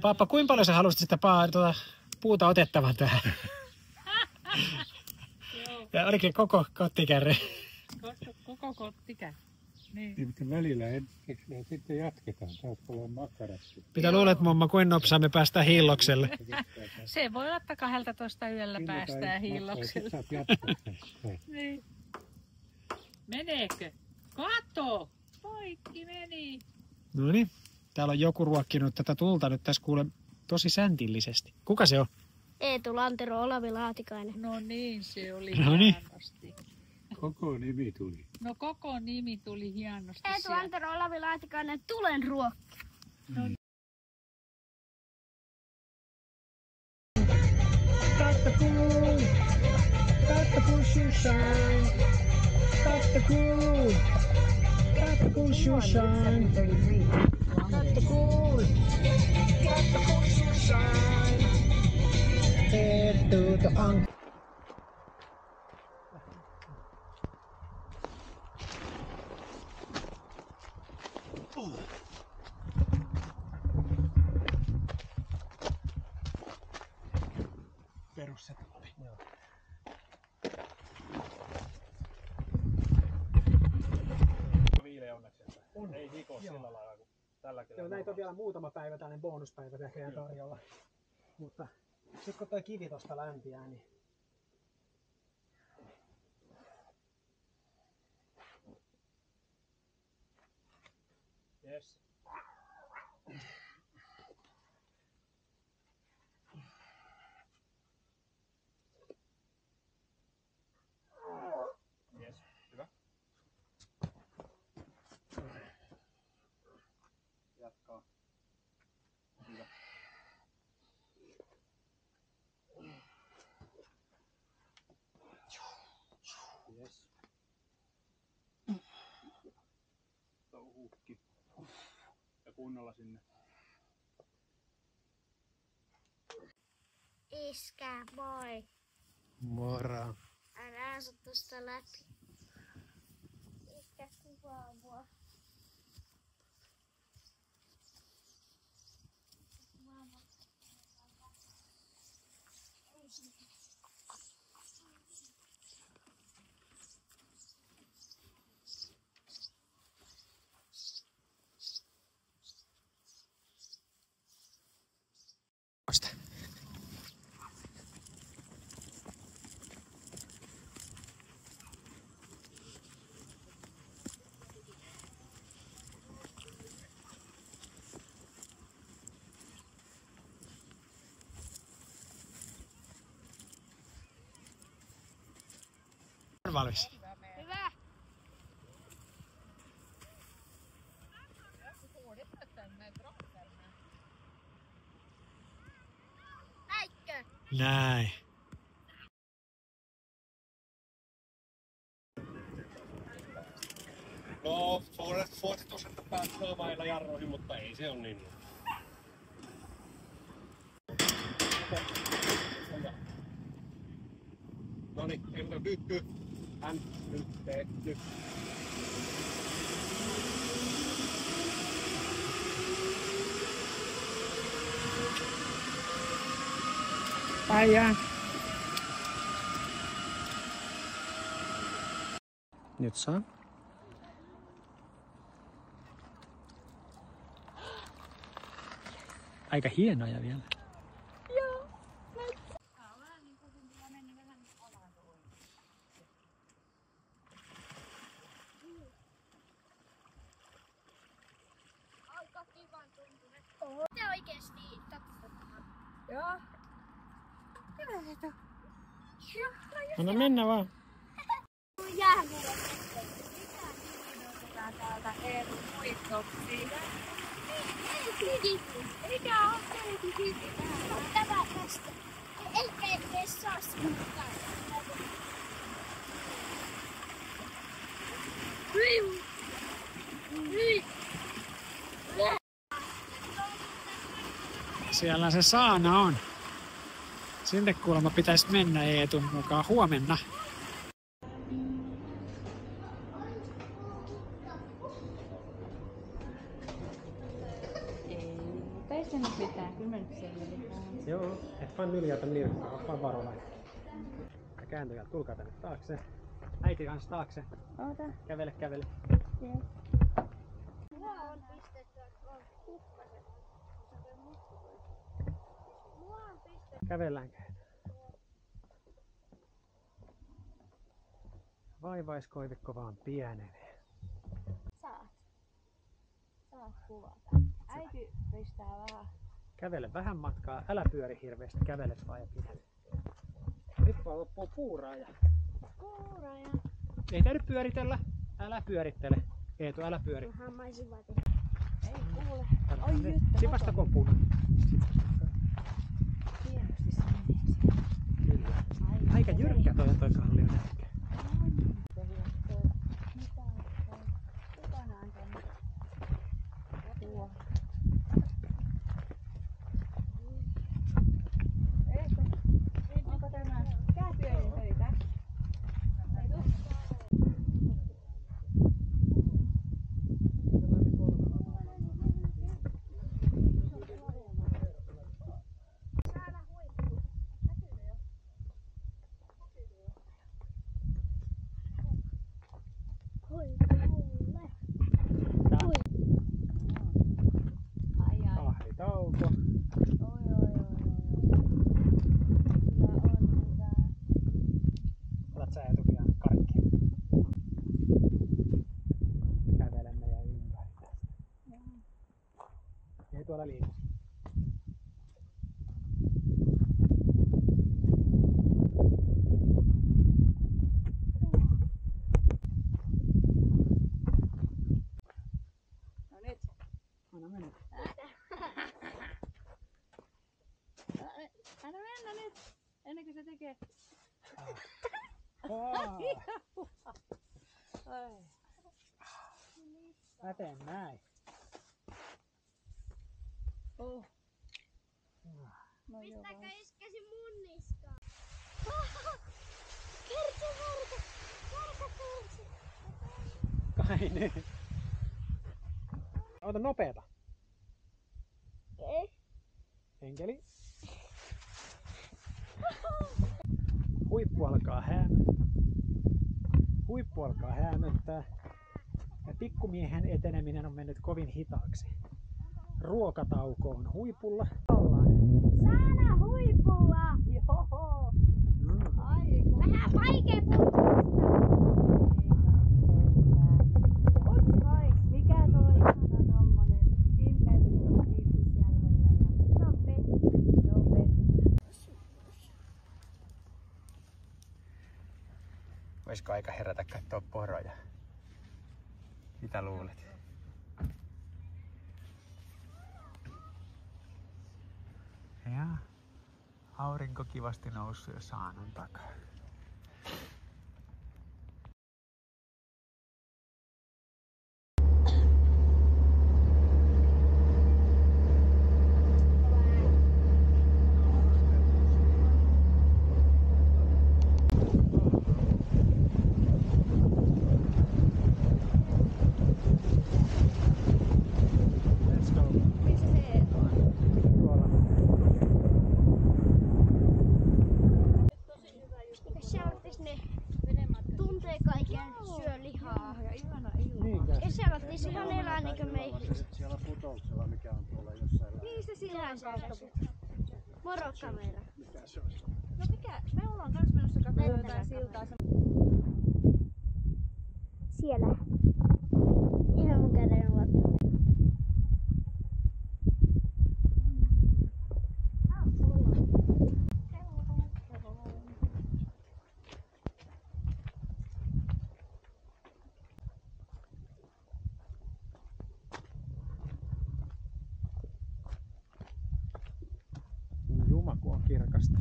Pappa, kuinka paljon sä halusit sitä puuta otettavan tähän? Ja olikin koko kottikärry. Koko kottikärry. Niin, mutta välillä hetkeksi ja sitten jatketaan. Saatko olla makkaratti? Mitä luulet, mumma, kuinka nopsaa me päästään hiillokselle? Se voi olla, että 12 yöllä päästään hiillokselle. Niin. Meneekö? Kato! Poikki meni. No niin, täällä on joku ruokkinut tätä tulta nyt tässä kuule tosi säntillisesti. Kuka se on? Eetu Lantero Olavi Laatikainen. No niin, se oli Noniin. hienosti. Koko nimi tuli. No koko nimi tuli hienosti. Eetu Lantero Olavi Laatikainen, tulen ruokki. No, Got the cool shoe shine. Got the cool shoe shine. Got the cool shoe shine. Head to the on. Perussetappi. Joo. Viile onneksi, että ei hiko sillä lailla kuin tällä Joo, näitä on vielä muutama päivä, tällainen bonuspäivä näköjään tarjolla. Mutta sitten kun toi kivi tosta lämpiää, niin Yes. Yes, hyvä. Jatkaa. Hyvä. Yes. Touhukki. Ja kunnolla sinne. Iskä, moi. moro. Älä asu tosta läpi. Iskä kuvaa mua. Valmis. Hyvä. Näitkö? Näin. No, suositus, että pääsee vailla jarroihin, mutta ei se on niin. Noniin, Emma kyykky. Hän nyt tehty. Päijää. Nyt saa. Aika hienoja vielä. Aika kivan tuntunen. Te oikeesti katsotaan. joo. Anna mennä vaan. Jäämulla. Otetaan täältä Eetun muistoksi. Mikä on teidän tämä tästä? Eikä edes saa sinuttaa. Siellä se saana on. Sinne kuulemma pitäisi mennä Eetun mukaan huomenna. Ei sen nyt mitään, kyllä me nyt selvitään. Joo, et vaan nyljätä nirkkaa, oot vaan varovainen. Ja kääntykää, tulkaa tänne taakse. Äiti kanssa taakse. Oota. Kävele, kävele. Yes. Mua on pistetty, että on kukkaset. Mua on pistetty. Kävellään käydään. Vaivaiskoivikko vaan pienenee. Saat kuvata. Äiti pistää vähän. Kävele vähän matkaa, älä pyöri hirveästi, kävele vaan ja pidä. Nyt vaan loppuu puuraaja. Kuuraja. Ei täydy pyöritellä, älä pyörittele. Eetu, älä pyöri. Hammaisin vaatin. Ei kuule. Ai nyt. Siinä vasta kun on punainen. Hienosti se menee siellä. Kyllä. Aika jyrkkä toi kallio näkee. Kuka nään tänne? Tuo. Eikö? Onko tämä kääpiöiden pöytä? Saada huippu. Näkyykö jo? Huipulle. Ai ai. Kahvitauko. Oi. Kyllä on hyvä. Otat sä Eetu pian karkki. Kävele meidän ympäri tästä. Ei tuolla liiku. No nyt. Anna mennä. Anna mennä nyt. Ennen kuin se tekee. Ai. Mä teen näin. Oh. No joo. Pistääkö iskäsi mun niskaan? Kertsi. Kai niin. Ota nopeeta. Okei. Enkeli. Huippu alkaa häämöttää. Huippu alkaa häämöttää. Ja pikkumiehen eteneminen on mennyt kovin hitaaksi. Ruokatauko on huipulla. Saada huipulla. Joo. Ai Vähän vaikea puhua. mikä toi ihana tommonen himmeli tuolla Kilpisjärvellä ja Se on vettä. se on vettä. Olisiko aika herätä katsoa poroja? Mitä luulet? Ja aurinko kivasti noussut jo saanan takaa. Let's go. Missä se on? Tuolla. Mikä Charlottes ne tuntee kaiken, syö lihaa. Ja ihana ilma. Niinkö? Ja Charlottes ihan elää niinkö meihin. Siellä putouksella, mikä on tuolla jossain lähellä. Niin se siinä on se. Morokamera. Mikä se olisi? No mikä? Me ollaan kans menossa katsomaan jotain siltaa. Siellä. Ihan mun käden luottaminen. Juma, kun on kirkasta.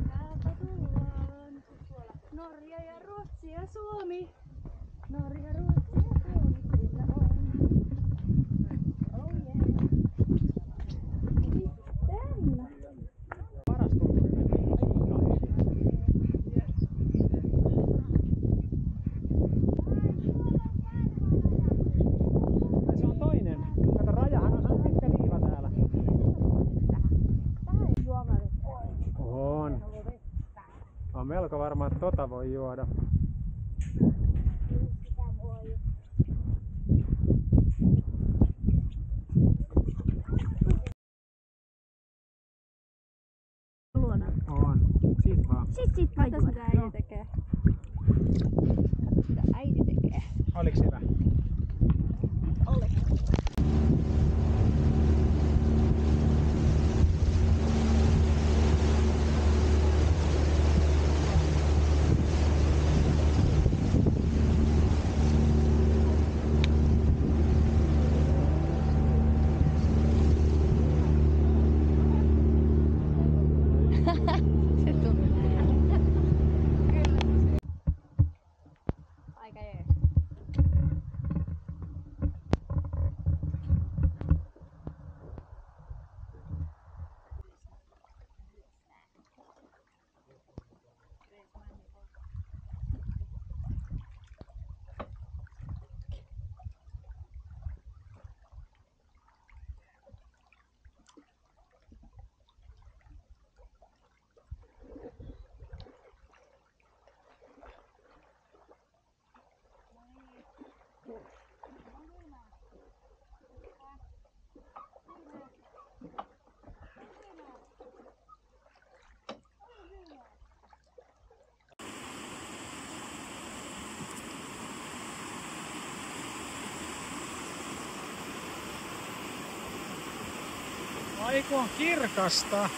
Täältä tullaan. Norja ja Ruotsi ja Suomi. Norja, Ruotsi ja Suomi kyllä on. Oh yeah. Sitten. Paras kulkuri näkyy aika hyvin. melko varma, että tota voi juoda. Sitä voi. Luona. On. Sit vaan. Sit voi Kato mitä äiti tekee. Kato mitä äiti tekee. Oliks hyvä? Oli. Se tulee. Aika jees. Ai kun on kirkasta.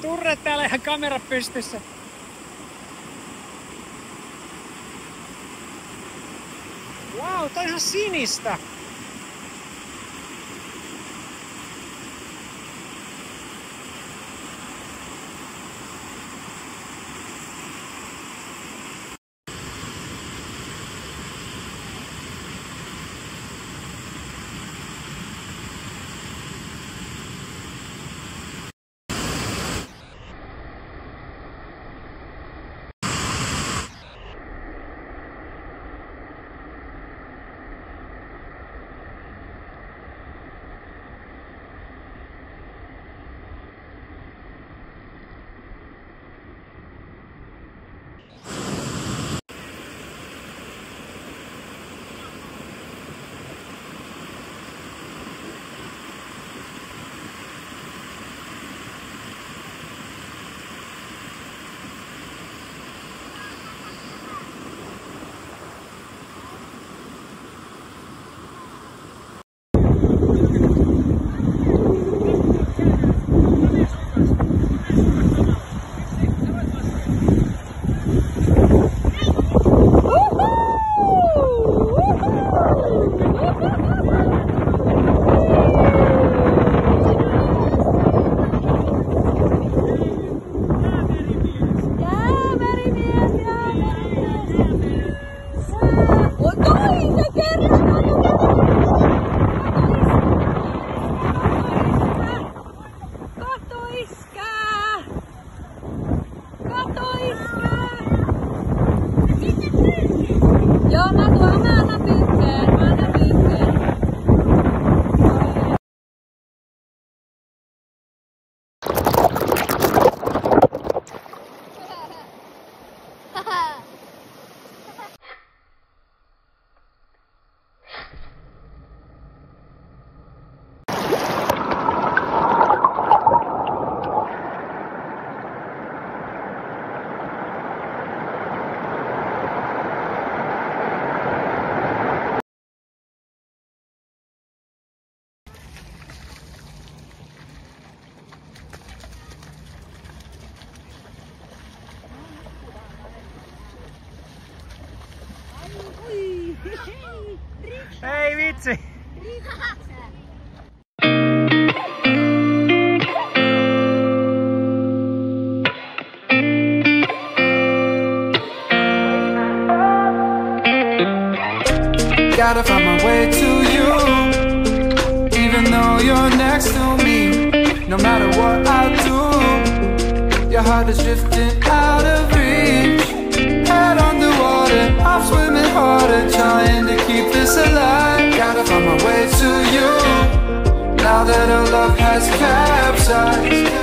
Turre täällä ihan kamera pystyssä. Wow, toi on ihan sinistä. Ei vitsi! Gotta find my way to you, even though you're next to me. No matter what I do, your heart is drifting out of reach. Head underwater, I'm swimming hard. has capsized.